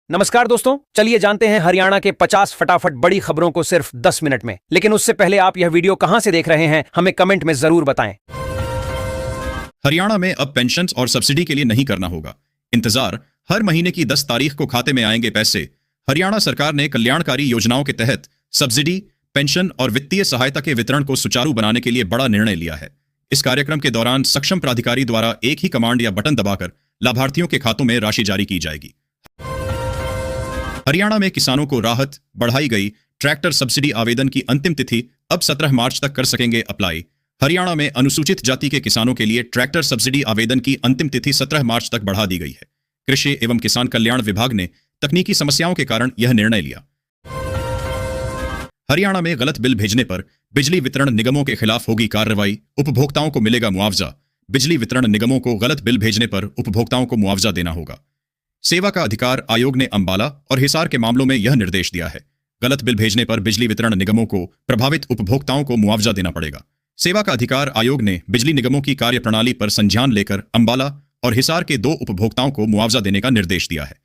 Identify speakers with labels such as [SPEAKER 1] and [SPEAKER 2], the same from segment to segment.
[SPEAKER 1] नमस्कार दोस्तों, चलिए जानते हैं हरियाणा के 50 फटाफट बड़ी खबरों को सिर्फ 10 मिनट में। लेकिन उससे पहले आप यह वीडियो कहां से देख रहे हैं, हमें कमेंट में जरूर बताएं।
[SPEAKER 2] हरियाणा में अब पेंशन और सब्सिडी के लिए नहीं करना होगा इंतजार। हर महीने की 10 तारीख को खाते में आएंगे पैसे। हरियाणा सरकार ने कल्याणकारी योजनाओं के तहत सब्सिडी, पेंशन और वित्तीय सहायता के वितरण को सुचारू बनाने के लिए बड़ा निर्णय लिया है। इस कार्यक्रम के दौरान सक्षम प्राधिकारी द्वारा एक ही कमांड या बटन दबाकर लाभार्थियों के खातों में राशि जारी की जाएगी। हरियाणा में किसानों को राहत, बढ़ाई गई ट्रैक्टर सब्सिडी आवेदन की अंतिम तिथि अब 17 मार्च तक कर सकेंगे अप्लाई। हरियाणा में अनुसूचित जाति के किसानों के लिए ट्रैक्टर सब्सिडी आवेदन की अंतिम तिथि 17 मार्च तक बढ़ा दी गई है। कृषि एवं किसान कल्याण विभाग ने तकनीकी समस्याओं के कारण यह निर्णय लिया। हरियाणा में गलत बिल भेजने पर बिजली वितरण निगमों के खिलाफ होगी कार्रवाई, उपभोक्ताओं को मिलेगा मुआवजा। बिजली वितरण निगमों को गलत बिल भेजने पर उपभोक्ताओं को मुआवजा देना होगा। सेवा का अधिकार आयोग ने अंबाला और हिसार के मामलों में यह निर्देश दिया है। गलत बिल भेजने पर बिजली वितरण निगमों को प्रभावित उपभोक्ताओं को मुआवजा देना पड़ेगा। सेवा का अधिकार आयोग ने बिजली निगमों की कार्यप्रणाली पर संज्ञान लेकर अंबाला और हिसार के 2 उपभोक्ताओं को मुआवजा देने का निर्देश दिया है।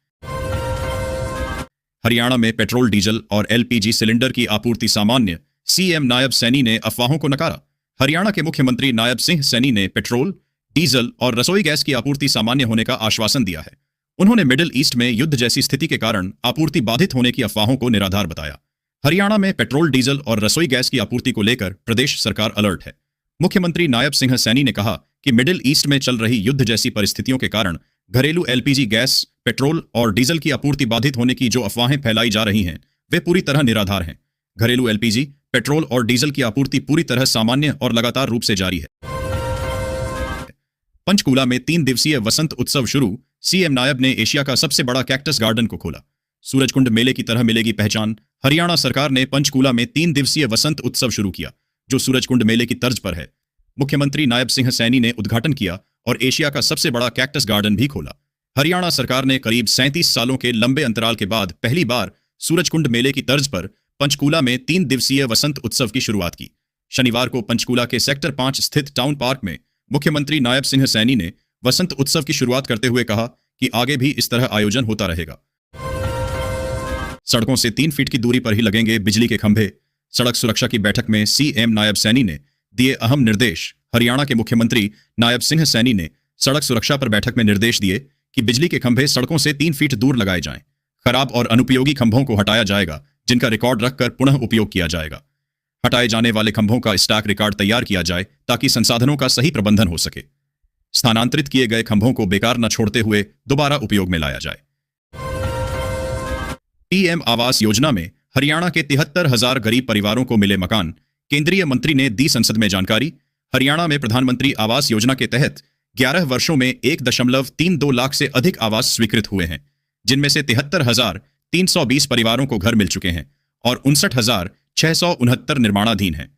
[SPEAKER 2] हरियाणा में पेट्रोल, डीजल और एलपीजी सिलेंडर की आपूर्ति सामान्य, सीएम नायब सैनी ने अफवाहों को नकारा। हरियाणा के मुख्यमंत्री नायब सिंह सैनी ने पेट्रोल, डीजल और रसोई गैस की आपूर्ति सामान्य होने का आश्वासन दिया है। उन्होंने मिडिल ईस्ट में युद्ध जैसी स्थिति के कारण आपूर्ति बाधित होने की अफवाहों को निराधार बताया। हरियाणा में पेट्रोल, डीजल और रसोई गैस की आपूर्ति को लेकर प्रदेश सरकार अलर्ट है। मुख्यमंत्री नायब सिंह सैनी ने कहा कि मिडिल ईस्ट में चल रही युद्ध जैसी परिस्थितियों के कारण घरेलू एलपीजी गैस, पेट्रोल और डीजल की आपूर्ति बाधित होने की जो अफवाहें फैलाई जा रही हैं, वे पूरी तरह निराधार हैं। घरेलू एलपीजी, पेट्रोल और डीजल की आपूर्ति पूरी तरह सामान्य और लगातार रूप से जारी है। पंचकूला में 3 दिवसीय वसंत उत्सव शुरू। सीएम नायब ने एशिया का सबसे बड़ा कैक्टस गार्डन को खोला। सूरजकुंड मेले की तरह मिलेगी पहचान। हरियाणा सरकार ने पंचकूला में 3 दिवसीय वसंत उत्सव शुरू किया, जो सूरजकुंड मेले की तर्ज पर है। मुख्यमंत्री नायब सिंह सैनी ने उद्घाटन किया और एशिया का सबसे बड़ा कैक्टस गार्डन भी खोला। हरियाणा सरकार ने करीब 37 सालों के लंबे अंतराल के बाद पहली बार सूरजकुंड मेले की तर्ज पर पंचकूला में 3 दिवसीय वसंत उत्सव की शुरुआत की। शनिवार को पंचकूला के सेक्टर 5 स्थित टाउन पार्क में मुख्यमंत्री नायब सिंह सैनी ने वसंत उत्सव की शुरुआत करते हुए कहा कि आगे भी इस तरह आयोजन होता रहेगा। सड़कों से 3 फीट की दूरी पर ही लगेंगे बिजली के खंभे। सड़क सुरक्षा की बैठक में सीएम नायब सैनी ने दिए अहम निर्देश। हरियाणा के मुख्यमंत्री नायब सिंह सैनी ने सड़क सुरक्षा पर बैठक में निर्देश दिए कि बिजली के खंभे सड़कों से 3 फीट दूर लगाए जाएं। खराब और अनुपयोगी खंभों को हटाया जाएगा, जिनका रिकॉर्ड रखकर पुनः उपयोग किया जाएगा। हटाए जाने वाले खंभों का स्टॉक रिकॉर्ड तैयार किया जाए ताकि संसाधनों का सही प्रबंधन हो सके। स्थानांतरित किए गए खंभों को बेकार न छोड़ते हुए दोबारा उपयोग में लाया जाए। पीएम आवास योजना में हरियाणा के 73,000 गरीब परिवारों को मिले मकान। केंद्रीय मंत्री ने दी संसद में जानकारी। हरियाणा में प्रधानमंत्री आवास योजना के तहत 11 वर्षों में 1.32 लाख से अधिक आवास स्वीकृत हुए हैं, जिनमें से 73,320 परिवारों को घर मिल चुके हैं और 59,669 निर्माणाधीन हैं।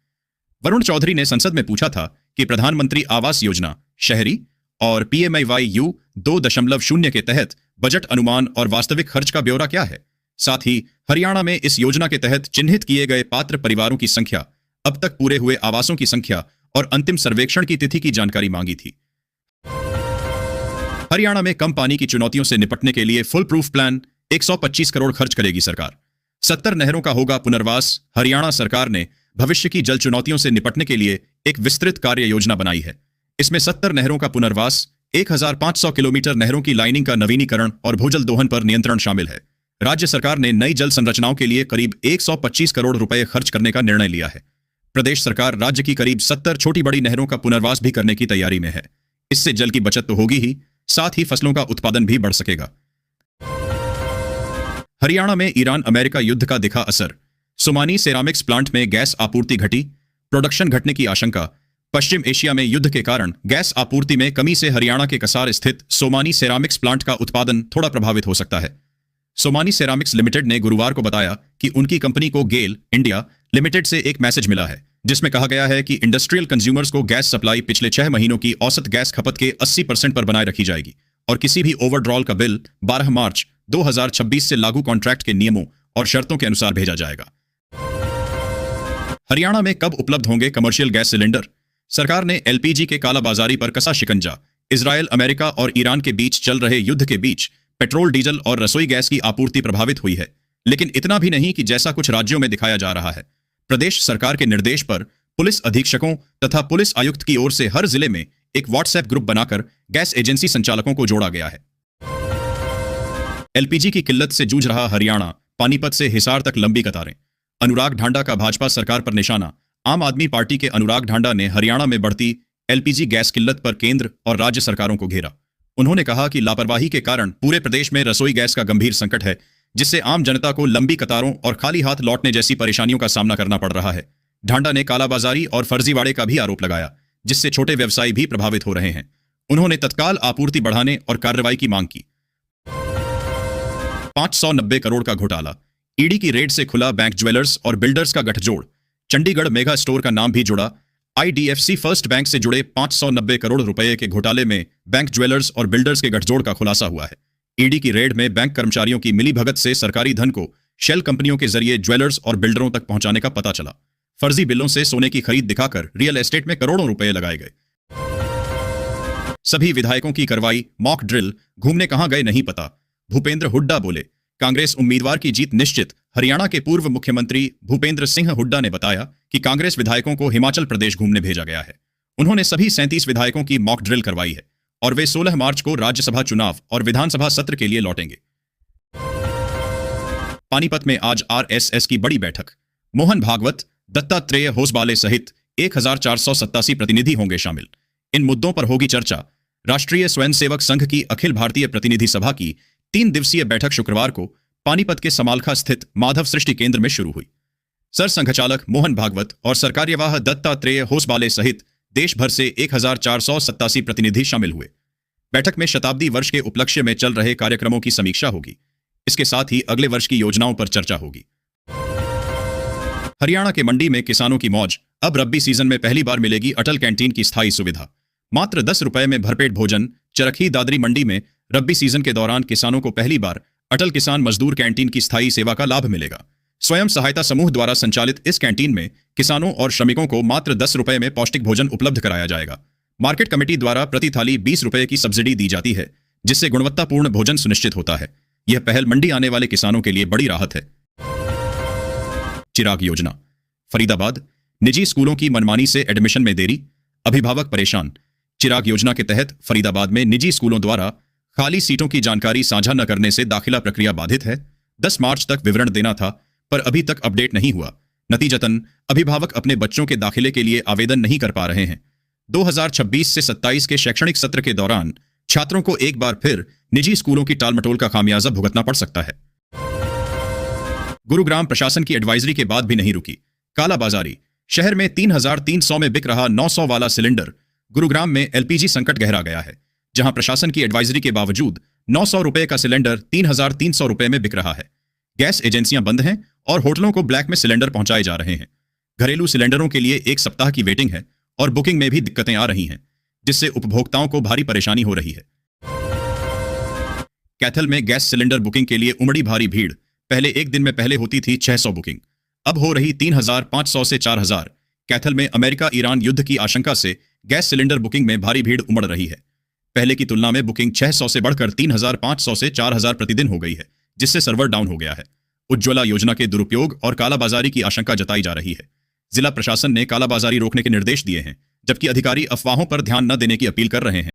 [SPEAKER 2] वरुण चौधरी ने संसद में पूछा था कि प्रधानमंत्री आवास योजना शहरी और PMAY-U 2.0 के तहत बजट अनुमान और वास्तविक खर्च का ब्यौरा क्या है। साथ ही हरियाणा में इस योजना के तहत चिन्हित किए गए पात्र परिवारों की संख्या, अब तक पूरे हुए आवासों की संख्या और अंतिम सर्वेक्षण की तिथि की जानकारी मांगी थी। हरियाणा में कम पानी की चुनौतियों से निपटने के लिए फुल प्रूफ प्लान 125 करोड़ खर्च करेगी सरकार। 70 नहरों का होगा पुनर्वास। हरियाणा सरकार ने भविष्य की जल चुनौतियों से निपटने के लिए एक विस्तृत कार्य योजना बनाई है। इसमें 70 नहरों का पुनर्वास, 1500 किलोमीटर नहरों की लाइनिंग का नवीनीकरण और भूजल दोहन पर नियंत्रण शामिल है। राज्य सरकार ने नई जल संरचनाओं के लिए करीब 125 करोड़ रुपए खर्च करने का निर्णय लिया है। प्रदेश सरकार राज्य की करीब 70 छोटी बड़ी नहरों का पुनर्वास भी करने की तैयारी में है। इससे जल की बचत तो होगी ही, साथ ही फसलों का उत्पादन भी बढ़ सकेगा। हरियाणा में ईरान अमेरिका युद्ध का दिखा असर। सोमानी सेरामिक्स प्लांट में गैस आपूर्ति घटी, प्रोडक्शन घटने की आशंका। पश्चिम एशिया में युद्ध के कारण गैस आपूर्ति में कमी से हरियाणा के कसार स्थित सोमानी सेरामिक्स प्लांट का उत्पादन थोड़ा प्रभावित हो सकता है। सोमानी सेरामिक्स लिमिटेड ने गुरुवार को बताया कि उनकी कंपनी को गेल इंडिया लिमिटेड से एक मैसेज मिला है, जिसमें कहा गया है कि इंडस्ट्रियल कंज्यूमर्स को गैस सप्लाई पिछले 6 महीनों की औसत गैस खपत के 80% पर बनाए रखी जाएगी और किसी भी ओवरड्रॉल का बिल 12 मार्च 2026 से लागू कॉन्ट्रैक्ट के नियमों और शर्तों के अनुसार भेजा जाएगा। हरियाणा में कब उपलब्ध होंगे कमर्शियल गैस सिलेंडर। सरकार ने एलपीजी के कालाबाजारी पर कसा शिकंजा। इजरायल, अमेरिका और ईरान के बीच चल रहे युद्ध के बीच पेट्रोल, डीजल और रसोई गैस की आपूर्ति प्रभावित हुई है। लेकिन इतना भी नहीं कि जैसा कुछ राज्यों में दिखाया जा रहा है। प्रदेश सरकार के निर्देश पर पुलिस अधीक्षकों तथा पुलिस आयुक्त की ओर से हर जिले में एक व्हाट्सएप ग्रुप बनाकर गैस एजेंसी संचालकों को जोड़ा गया है। एलपीजी की किल्लत से जूझ रहा हरियाणा, पानीपत से हिसार तक लंबी कतारें। अनुराग ढांडा का भाजपा सरकार पर निशाना। आम आदमी पार्टी के अनुराग ढांडा ने हरियाणा में बढ़ती एलपीजी गैस किल्लत पर केंद्र और राज्य सरकारों को घेरा। उन्होंने कहा कि लापरवाही के कारण पूरे प्रदेश में रसोई गैस का गंभीर संकट है, जिससे आम जनता को लंबी कतारों और खाली हाथ लौटने जैसी परेशानियों का सामना करना पड़ रहा है। ढांडा ने कालाबाजारी और फर्जीवाड़े का भी आरोप लगाया, जिससे छोटे व्यवसायी भी प्रभावित हो रहे हैं। उन्होंने तत्काल आपूर्ति बढ़ाने और कार्रवाई की मांग की। 590 करोड़ का घोटाला। ईडी की रेड से खुला बैंक ज्वेलर्स और बिल्डर्स का गठजोड़। चंडीगढ़ मेगा स्टोर का नाम भी जुड़ा। आईडीएफसी फर्स्ट बैंक से जुड़े 590 करोड़ रुपए के घोटाले में बैंक ज्वेलर्स और बिल्डर्स के गठजोड़ का खुलासा हुआ है। ईडी की रेड में बैंक कर्मचारियों की मिलीभगत से सरकारी धन को शेल कंपनियों के जरिए ज्वेलर्स और बिल्डरों तक पहुंचाने का पता चला। फर्जी बिलों से सोने की खरीद दिखाकर रियल एस्टेट में करोड़ों रुपए लगाए गए। सभी विधायकों की करवाई मॉक ड्रिल, घूमने कहां गए नहीं पता। भूपेंद्र हुड्डा बोले, कांग्रेस उम्मीदवार की जीत निश्चित। हरियाणा के पूर्व मुख्यमंत्री भूपेंद्र सिंह हुड्डा ने बताया कि कांग्रेस विधायकों को हिमाचल प्रदेश घूमने भेजा गया है। उन्होंने सभी 37 विधायकों की मॉक ड्रिल करवाई है और वे 16 मार्च को राज्यसभा चुनाव और विधानसभा सत्र के लिए लौटेंगे। पानीपत में आज आरएसएस की बड़ी बैठक। मोहन भागवत, दत्तात्रेय होसबाले सहित 1487 प्रतिनिधि होंगे शामिल। इन मुद्दों पर होगी चर्चा। राष्ट्रीय स्वयंसेवक संघ की अखिल भारतीय प्रतिनिधि सभा की 3 दिवसीय बैठक शुक्रवार को पानीपत के समालखा स्थित माधव सृष्टि केंद्र में शुरू हुई। सरसंघचालक मोहन भागवत और सरकार्यवाह दत्तात्रेय होसबाले सहित देश भर से 1487 प्रतिनिधि शामिल हुए। बैठक में शताब्दी वर्ष के उपलक्ष्य में चल रहे कार्यक्रमों की समीक्षा होगी। इसके साथ ही अगले वर्ष की योजनाओं पर चर्चा होगी। हरियाणा के मंडी में किसानों की मौज। अब रब्बी सीजन में पहली बार मिलेगी अटल कैंटीन की स्थायी सुविधा। मात्र 10 रुपए में भरपेट भोजन। चरखी दादरी मंडी में रब्बी सीजन के दौरान किसानों को पहली बार अटल किसान मजदूर कैंटीन की स्थायी सेवा का लाभ मिलेगा। स्वयं सहायता समूह द्वारा संचालित इस कैंटीन में किसानों और श्रमिकों को मात्र 10 रुपए में पौष्टिक भोजन उपलब्ध कराया जाएगा। मार्केट कमेटी द्वारा प्रति थाली 20 रुपए की सब्सिडी दी जाती है, जिससे गुणवत्तापूर्ण भोजन सुनिश्चित होता है। यह पहल मंडी आने वाले किसानों के लिए बड़ी राहत है। चिराग योजना। फरीदाबाद, निजी स्कूलों की मनमानी से एडमिशन में देरी, अभिभावक परेशान। चिराग योजना के तहत फरीदाबाद में निजी स्कूलों द्वारा खाली सीटों की जानकारी साझा न करने से दाखिला प्रक्रिया बाधित है। 10 मार्च तक विवरण देना था, पर अभी तक अपडेट नहीं हुआ। नतीजतन अभिभावक अपने बच्चों के दाखिले के लिए आवेदन नहीं कर पा रहे हैं। 2026 से 27 के शैक्षणिक सत्र के दौरान छात्रों को एक बार फिर निजी स्कूलों की टालमटोल का खामियाजा भुगतना पड़ सकता है। गुरुग्राम प्रशासन की एडवाइजरी के बाद भी नहीं रुकी कालाबाजारी। शहर में 3300 में बिक रहा 900 वाला सिलेंडर। गुरुग्राम में एलपीजी संकट गहरा गया है, जहां प्रशासन की एडवाइजरी के बावजूद 900 रुपए का सिलेंडर 3300 रुपए में बिक रहा है। गैस एजेंसियां बंद हैं और होटलों को ब्लैक में सिलेंडर पहुंचाए जा रहे हैं। घरेलू सिलेंडरों के लिए 1 सप्ताह की वेटिंग है और बुकिंग में भी दिक्कतें आ रही हैं, जिससे उपभोक्ताओं को भारी परेशानी हो रही है। कैथल में गैस सिलेंडर बुकिंग के लिए उमड़ी भारी भीड़। पहले एक दिन में पहले होती थी 600 बुकिंग, अब हो रही 3500 से 4000। कैथल में अमेरिका ईरान युद्ध की आशंका से गैस सिलेंडर बुकिंग में भारी भीड़ उमड़ रही है। पहले की तुलना में बुकिंग 600 से बढ़कर 3500 से 4000 प्रतिदिन हो गई है, जिससे सर्वर डाउन हो गया है। उज्ज्वला योजना के दुरुपयोग और कालाबाजारी की आशंका जताई जा रही है। जिला प्रशासन ने कालाबाजारी रोकने के निर्देश दिए हैं, जबकि अधिकारी अफवाहों पर ध्यान न देने की अपील कर रहे हैं।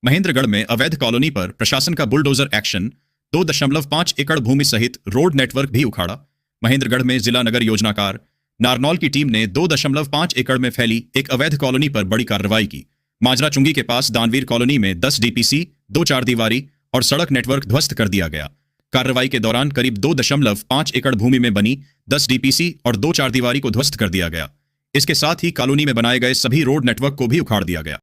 [SPEAKER 2] महेंद्रगढ़ में अवैध कॉलोनी पर प्रशासन का बुलडोजर एक्शन। 2.5 एकड़ भूमि सहित रोड नेटवर्क भी उखाड़ा। महेंद्रगढ़ में जिला नगर योजनाकार नारनौल की टीम ने 2.5 एकड़ में फैली एक अवैध कॉलोनी पर बड़ी कार्रवाई की। माजरा चुंगी के पास दानवीर कॉलोनी में 10 डीपीसी, 2 चारदीवारी और सड़क नेटवर्क ध्वस्त कर दिया गया। कार्रवाई के दौरान करीब 2.5 एकड़ भूमि में बनी 10 डीपीसी और 2 चारदीवारी को ध्वस्त कर दिया गया। इसके साथ ही कॉलोनी में बनाए गए सभी रोड नेटवर्क को भी उखाड़ दिया गया।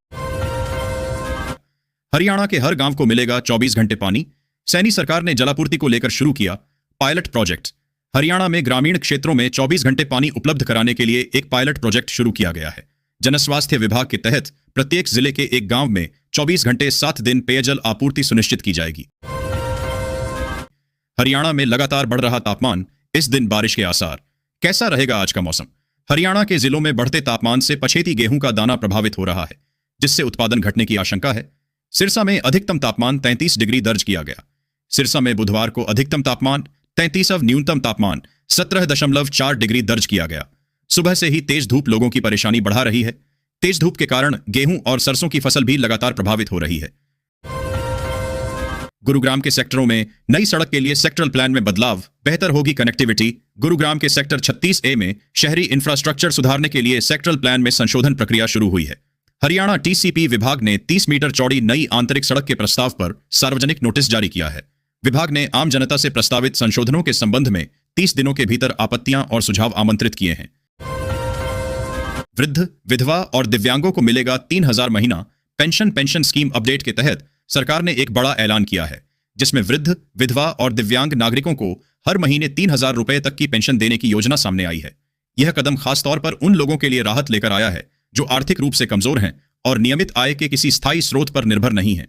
[SPEAKER 2] हरियाणा के हर गांव को मिलेगा 24 घंटे पानी। सैनी सरकार ने जलापूर्ति को लेकर शुरू किया पायलट प्रोजेक्ट। हरियाणा में ग्रामीण क्षेत्रों में 24 घंटे पानी उपलब्ध कराने के लिए एक पायलट प्रोजेक्ट शुरू किया गया है। जनस्वास्थ्य विभाग के तहत प्रत्येक जिले के एक गांव में 24 घंटे 7 दिन पेयजल आपूर्ति सुनिश्चित की जाएगी। हरियाणा में लगातार बढ़ रहा तापमान, इस दिन बारिश के आसार। कैसा रहेगा आज का मौसम? हरियाणा के जिलों में बढ़ते तापमान से पछेती गेहूं का दाना प्रभावित हो रहा है, जिससे उत्पादन घटने की आशंका है। सिरसा में अधिकतम तापमान 33 डिग्री दर्ज किया गया। सिरसा में बुधवार को अधिकतम तापमान 33 और न्यूनतम तापमान 17.4 डिग्री दर्ज किया गया। सुबह से ही तेज धूप लोगों की परेशानी बढ़ा रही है। तेज धूप के कारण गेहूं और सरसों की फसल भी लगातार प्रभावित हो रही है। गुरुग्राम के सेक्टरों में नई सड़क के लिए सेक्टरल प्लान में बदलाव, बेहतर होगी कनेक्टिविटी। गुरुग्राम के सेक्टर 36A में शहरी इंफ्रास्ट्रक्चर सुधारने के लिए सेक्टरल प्लान में संशोधन प्रक्रिया शुरू हुई है। हरियाणा टीसीपी विभाग ने 30 मीटर चौड़ी नई आंतरिक सड़क के प्रस्ताव पर सार्वजनिक नोटिस जारी किया है। विभाग ने आम जनता से प्रस्तावित संशोधनों के संबंध में 30 दिनों के भीतर आपत्तियां और सुझाव आमंत्रित किए हैं। वृद्ध, विधवा और दिव्यांगों को मिलेगा 3000 महीना पेंशन स्कीम अपडेट के तहत सरकार ने एक बड़ा ऐलान किया है, जिसमें वृद्ध, विधवा और दिव्यांग नागरिकों को हर महीने 3000 रुपए तक की पेंशन देने की योजना सामने आई है। यह कदम खास तौर पर उन लोगों के लिए राहत लेकर आया है जो आर्थिक रूप से कमजोर हैं और नियमित आय के किसी स्थायी स्रोत पर निर्भर नहीं हैं।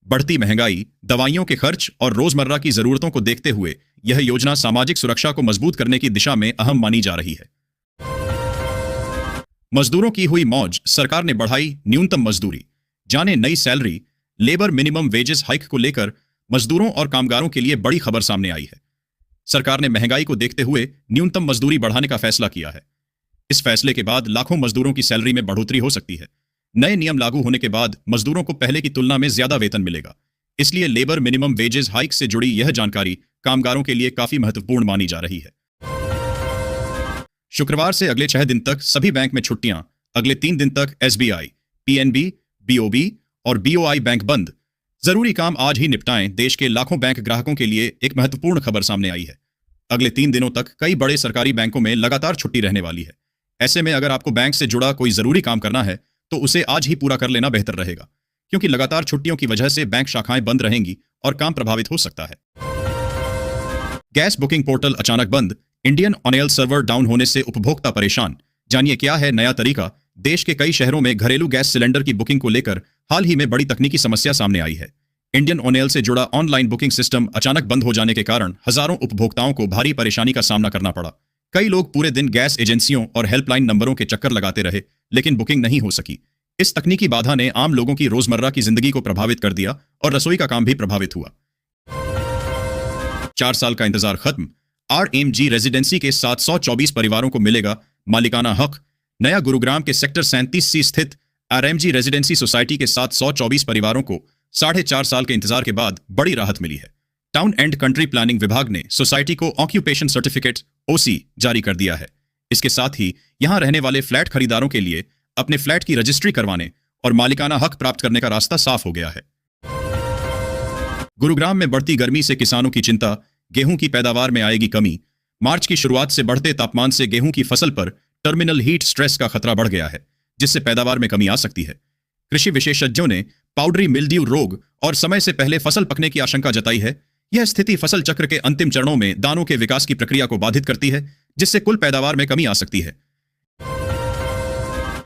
[SPEAKER 2] बढ़ती महंगाई, दवाइयों के खर्च और रोजमर्रा की जरूरतों को देखते हुए यह योजना सामाजिक सुरक्षा को मजबूत करने की दिशा में अहम मानी जा रही है। मजदूरों की हुई मौज, सरकार ने बढ़ाई न्यूनतम मजदूरी। जाने नई salary, labour minimum wages hike को लेकर मजदूरों और कामगारों के लिए बड़ी खबर सामने आई है। सरकार ने महंगाई को देखते हुए न्यूनतम मजदूरी बढ़ाने का फैसला किया है। इस फैसले के बाद लाखों मजदूरों की सैलरी में बढ़ोतरी हो सकती है। नए नियम लागू होने के बाद मजदूरों को पहले की तुलना में ज्यादा वेतन मिलेगा। इसलिए लेबर मिनिमम वेजेस हाइक से जुड़ी यह जानकारी कामगारों के लिए काफी महत्वपूर्ण मानी जा रही है। शुक्रवार से अगले 6 दिन तक सभी बैंक में छुट्टियां। अगले 3 दिन तक एसबीआई, पीएनबी, बीओबी और बीओआई बैंक बंद। जरूरी काम आज ही निपटाएं। देश के लाखों बैंक ग्राहकों के लिए एक महत्वपूर्ण खबर सामने आई है। अगले 3 दिनों तक कई बड़े सरकारी बैंकों में लगातार छुट्टी रहने वाली है। ऐसे में अगर आपको बैंक से जुड़ा कोई जरूरी काम करना है तो उसे आज ही पूरा कर लेना बेहतर रहेगा, क्योंकि लगातार छुट्टियों की वजह से बैंक शाखाएं बंद रहेंगी और काम प्रभावित हो सकता है। गैस बुकिंग पोर्टल अचानक बंद। इंडियन ऑयल सर्वर डाउन होने से उपभोक्ता परेशान। जानिए क्या है नया तरीका। देश के कई शहरों में घरेलू गैस सिलेंडर की बुकिंग को लेकर हाल ही में बड़ी तकनीकी समस्या सामने आई है। इंडियन ऑयल से जुड़ा ऑनलाइन बुकिंग सिस्टम अचानक बंद हो जाने के कारण हजारों उपभोक्ताओं को भारी परेशानी का सामना करना पड़ा। कई लोग पूरे दिन गैस एजेंसियों और हेल्पलाइन नंबरों के चक्कर लगाते रहे, लेकिन बुकिंग नहीं हो सकी। इस तकनीकी बाधा ने आम लोगों की रोजमर्रा की जिंदगी को प्रभावित कर दिया और रसोई का काम भी प्रभावित हुआ। 4 साल का इंतजार खत्म। आरएमजी रेजिडेंसी के 724 परिवारों को मिलेगा मालिकाना हक। नया गुरुग्राम के सेक्टर 37C स्थित आरएमजी रेजिडेंसी सोसाइटी के 724 परिवारों को 4.5 साल के इंतजार के बाद बड़ी राहत मिली है। टाउन एंड कंट्री प्लानिंग विभाग ने सोसाइटी को ऑक्यूपेशन सर्टिफिकेट ओसी जारी कर दिया है। इसके साथ ही यहां रहने वाले फ्लैट खरीदारों के लिए अपने फ्लैट की रजिस्ट्री करवाने और मालिकाना हक प्राप्त करने का रास्ता साफ हो गया है। गुरुग्राम में बढ़ती गर्मी से किसानों की चिंता। गेहूं की पैदावार में आएगी कमी। मार्च की शुरुआत से बढ़ते तापमान से गेहूं की फसल पर टर्मिनल हीट स्ट्रेस का खतरा बढ़ गया है, जिससे पैदावार में कमी आ सकती है। कृषि विशेषज्ञों ने पाउडरी मिल्ड्यू रोग और समय से पहले फसल पकने की आशंका जताई है। यह स्थिति फसल चक्र के अंतिम चरणों में दानों के विकास की प्रक्रिया को बाधित करती है, जिससे कुल पैदावार में कमी आ सकती है।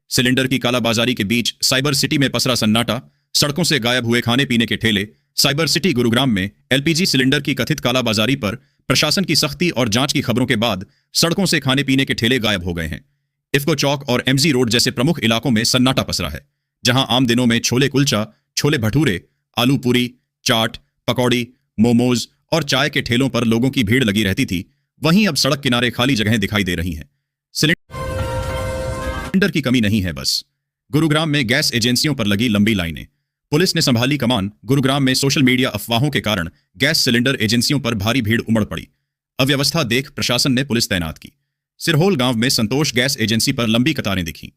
[SPEAKER 2] सिलेंडर की कालाबाजारी के बीच साइबर सिटी में पसरा सन्नाटा। सड़कों से गायब हुए खाने पीने के ठेले। साइबर सिटी गुरुग्राम में एलपीजी सिलेंडर की कथित कालाबाजारी पर प्रशासन की सख्ती और जांच की खबरों के बाद सड़कों से खाने पीने के ठेले गायब हो गए हैं। इफ्को चौक और एमजी रोड जैसे प्रमुख इलाकों में सन्नाटा पसरा है। जहां आम दिनों में छोले कुलचा, छोले भटूरे, आलू पूरी, चाट, पकौड़ी, मोमोज और चाय के ठेलों पर लोगों की भीड़ लगी रहती थी, वहीं अब सड़क किनारे खाली जगहें दिखाई दे रही हैं। सिलेंडर की कमी नहीं है बस, गुरुग्राम में गैस एजेंसियों पर लगी लंबी लाइनें। पुलिस ने संभाली कमान। गुरुग्राम में सोशल मीडिया अफवाहों के कारण गैस सिलेंडर एजेंसियों पर भारी भीड़ उमड़ पड़ी। अव्यवस्था देख प्रशासन ने पुलिस तैनात की। सिरहोल गांव में संतोष गैस एजेंसी पर लंबी कतारें दिखीं।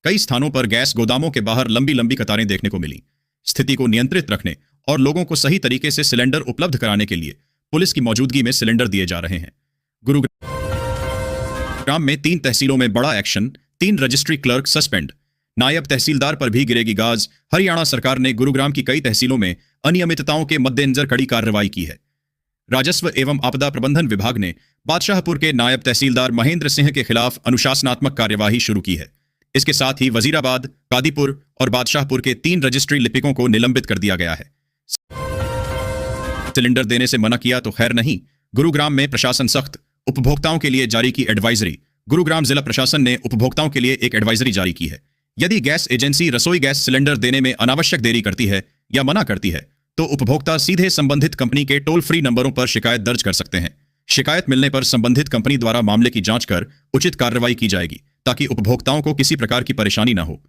[SPEAKER 2] कई स्थानों पर गैस गोदामों के बाहर लंबी लंबी कतारें देखने को मिली। स्थिति को नियंत्रित रखने और लोगों को सही तरीके से सिलेंडर उपलब्ध कराने के लिए पुलिस की मौजूदगी में सिलेंडर दिए जा रहे हैं। गुरुग्राम में 3 तहसीलों में बड़ा एक्शन। 3 registry clerk suspend. नायब तहसीलदार पर भी गिरेगी गाज। हरियाणा सरकार ने गुरुग्राम की कई तहसीलों में अनियमितताओं के मद्देनजर कड़ी कार्रवाई की है। राजस्व एवं आपदा प्रबंधन विभाग ने बादशाहपुर के नायब तहसीलदार महेंद्र सिंह के खिलाफ अनुशासनात्मक कार्यवाही शुरू की है। इसके साथ ही वजीराबाद, कादीपुर और बादशाहपुर के 3 रजिस्ट्री लिपिकों को निलंबित कर दिया गया है। सिलेंडर देने से मना किया तो खैर नहीं। गुरुग्राम में प्रशासन सख्त। उपभोक्ताओं के लिए जारी की एडवाइजरी। गुरुग्राम जिला प्रशासन ने उपभोक्ताओं के लिए एक एडवाइजरी जारी की है। यदि गैस एजेंसी रसोई गैस सिलेंडर देने में अनावश्यक देरी करती है या मना करती है तो उपभोक्ता सीधे संबंधित कंपनी के टोल फ्री नंबरों पर शिकायत दर्ज कर सकते हैं। शिकायत मिलने पर संबंधित कंपनी द्वारा मामले की जांच कर उचित कार्रवाई की जाएगी ताकि उपभोक्ताओं को किसी प्रकार की परेशानी न हो।